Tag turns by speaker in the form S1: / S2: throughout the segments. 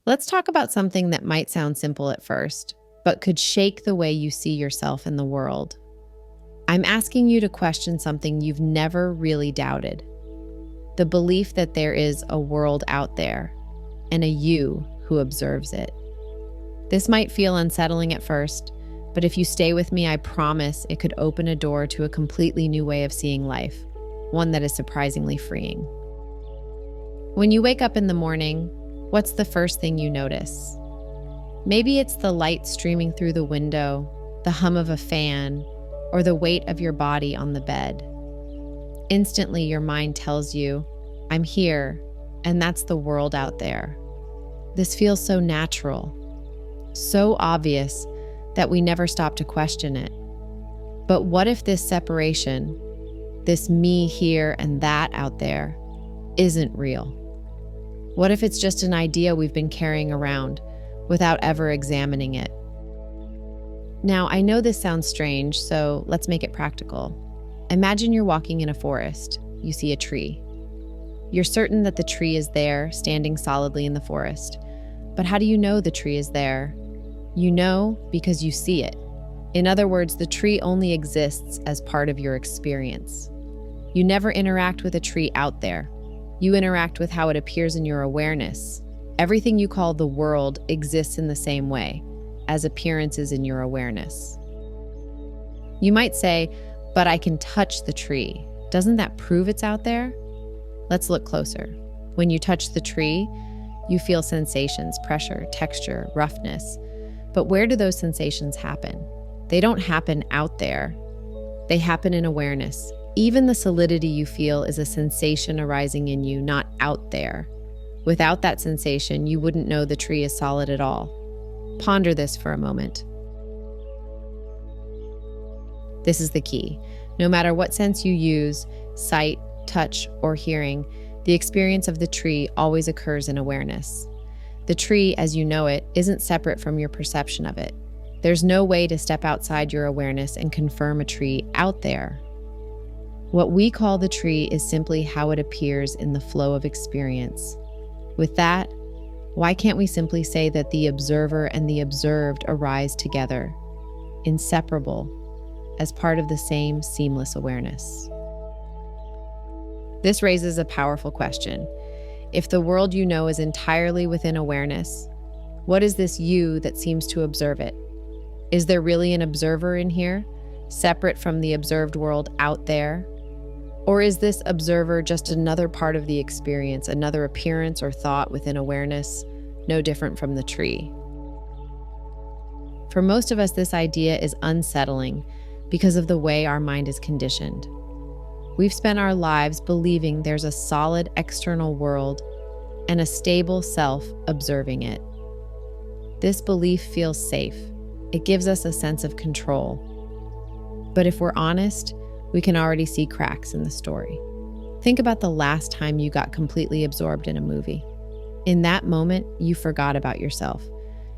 S1: Let's talk about something that might sound simple at first, but could shake the way you see yourself in the world. I'm asking you to question something you've never really doubted: the belief that there is a world out there and a you who observes it. This might feel unsettling at first, but if you stay with me, I promise it could open a door to a completely new way of seeing life, one that is surprisingly freeing. When you wake up in the morning, what's the first thing you notice? Maybe it's the light streaming through the window, the hum of a fan, or the weight of your body on the bed. Instantly, your mind tells you, I'm here, and that's the world out there. This feels so natural, so obvious that we never stop to question it. But what if this separation, this me here and that out there, isn't real? What if it's just an idea we've been carrying around without ever examining it? Now, I know this sounds strange, so let's make it practical. Imagine you're walking in a forest. You see a tree. You're certain that the tree is there, standing solidly in the forest. But how do you know the tree is there? You know because you see it. In other words, the tree only exists as part of your experience. You never interact with a tree out there. You interact with how it appears in your awareness. Everything you call the world exists in the same way, as appearances in your awareness. You might say, but I can touch the tree. Doesn't that prove it's out there? Let's look closer. When you touch the tree, you feel sensations, pressure, texture, roughness. But where do those sensations happen? They don't happen out there. They happen in awareness. Even the solidity you feel is a sensation arising in you, not out there. Without that sensation, you wouldn't know the tree is solid at all. Ponder this for a moment. This is the key. No matter what sense you use, sight, touch, or hearing, the experience of the tree always occurs in awareness. The tree, as you know it, isn't separate from your perception of it. There's no way to step outside your awareness and confirm a tree out there. What we call the tree is simply how it appears in the flow of experience. With that, why can't we simply say that the observer and the observed arise together, inseparable, as part of the same seamless awareness? This raises a powerful question. If the world you know is entirely within awareness, what is this you that seems to observe it? Is there really an observer in here, separate from the observed world out there? Or is this observer just another part of the experience, another appearance or thought within awareness, no different from the tree? For most of us, this idea is unsettling because of the way our mind is conditioned. We've spent our lives believing there's a solid external world and a stable self observing it. This belief feels safe. It gives us a sense of control. But if we're honest, we can already see cracks in the story. Think about the last time you got completely absorbed in a movie. In that moment, you forgot about yourself.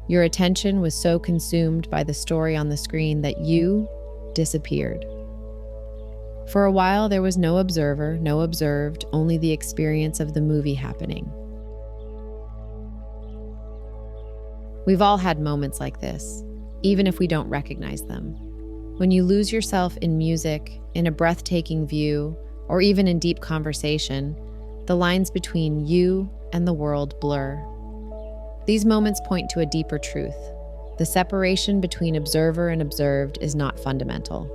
S1: Your attention was so consumed by the story on the screen that you disappeared. For a while, there was no observer, no observed, only the experience of the movie happening. We've all had moments like this, even if we don't recognize them. When you lose yourself in music, in a breathtaking view, or even in deep conversation, the lines between you and the world blur. These moments point to a deeper truth. The separation between observer and observed is not fundamental.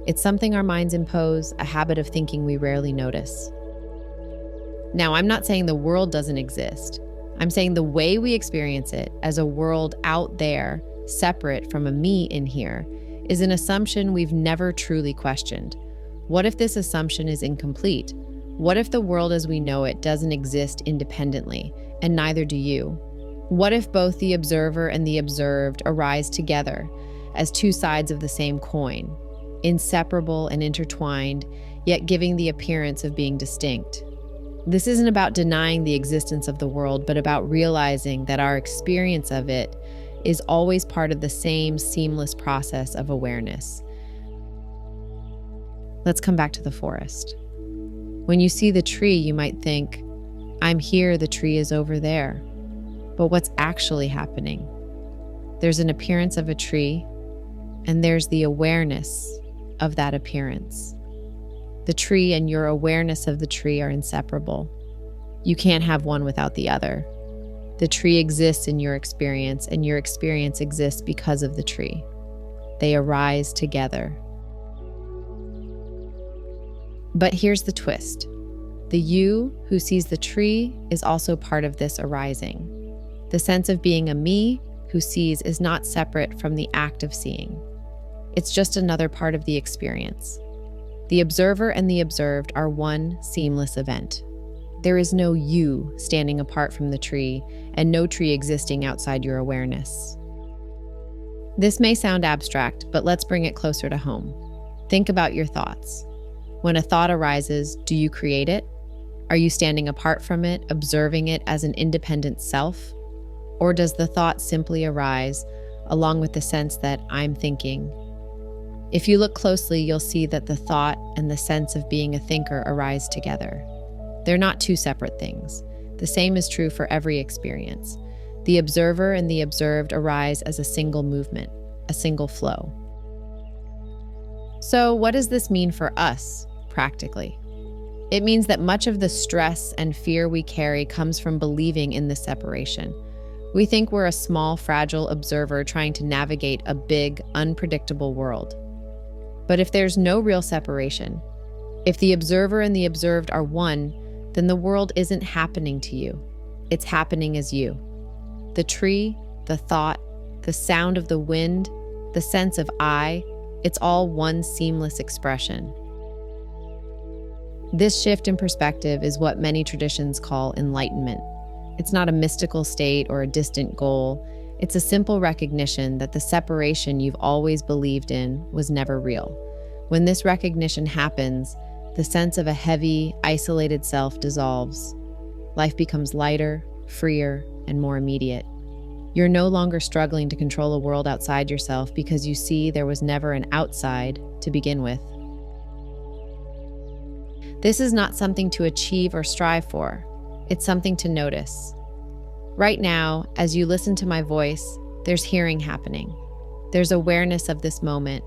S1: It's something our minds impose, a habit of thinking we rarely notice. Now, I'm not saying the world doesn't exist. I'm saying the way we experience it as a world out there, separate from a me in here, is an assumption we've never truly questioned. What if this assumption is incomplete? What if the world as we know it doesn't exist independently, and neither do you? What if both the observer and the observed arise together as two sides of the same coin, inseparable and intertwined, yet giving the appearance of being distinct? This isn't about denying the existence of the world, but about realizing that our experience of it is always part of the same seamless process of awareness. Let's come back to the forest. When you see the tree, you might think, I'm here, the tree is over there. but what's actually happening. There's an appearance of a tree, and there's the awareness of that appearance. The tree and your awareness of the tree are inseparable. You can't have one without the other. The tree exists in your experience, and your experience exists because of the tree. They arise together. But here's the twist. The you who sees the tree is also part of this arising. The sense of being a me who sees is not separate from the act of seeing. It's just another part of the experience. The observer and the observed are one seamless event. There is no you standing apart from the tree and no tree existing outside your awareness. This may sound abstract, but let's bring it closer to home. Think about your thoughts. When a thought arises, do you create it? Are you standing apart from it, observing it as an independent self? Or does the thought simply arise along with the sense that I'm thinking? If you look closely, you'll see that the thought and the sense of being a thinker arise together. They're not two separate things. The same is true for every experience. The observer and the observed arise as a single movement, a single flow. So, what does this mean for us, practically? It means that much of the stress and fear we carry comes from believing in this separation. We think we're a small, fragile observer trying to navigate a big, unpredictable world. But if there's no real separation, if the observer and the observed are one, then the world isn't happening to you. It's happening as you. The tree, the thought, the sound of the wind, the sense of I, it's all one seamless expression. This shift in perspective is what many traditions call enlightenment. It's not a mystical state or a distant goal. It's a simple recognition that the separation you've always believed in was never real. When this recognition happens, the sense of a heavy, isolated self dissolves. Life becomes lighter, freer, and more immediate. You're no longer struggling to control a world outside yourself because you see there was never an outside to begin with. This is not something to achieve or strive for. It's something to notice. Right now, as you listen to my voice, there's hearing happening. There's awareness of this moment.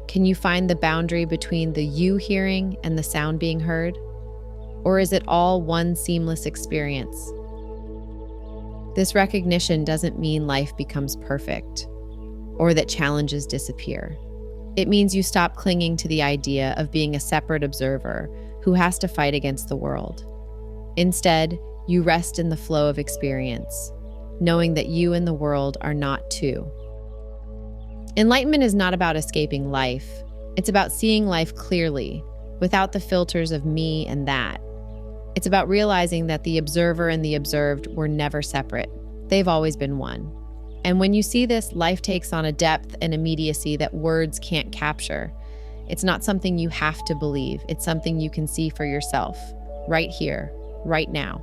S1: Can you find the boundary between the you hearing and the sound being heard? Or is it all one seamless experience? This recognition doesn't mean life becomes perfect or that challenges disappear. It means you stop clinging to the idea of being a separate observer who has to fight against the world. Instead, you rest in the flow of experience, knowing that you and the world are not two. Enlightenment is not about escaping life. It's about seeing life clearly, without the filters of me and that. It's about realizing that the observer and the observed were never separate. They've always been one. And when you see this, life takes on a depth and immediacy that words can't capture. It's not something you have to believe. It's something you can see for yourself, right here, right now.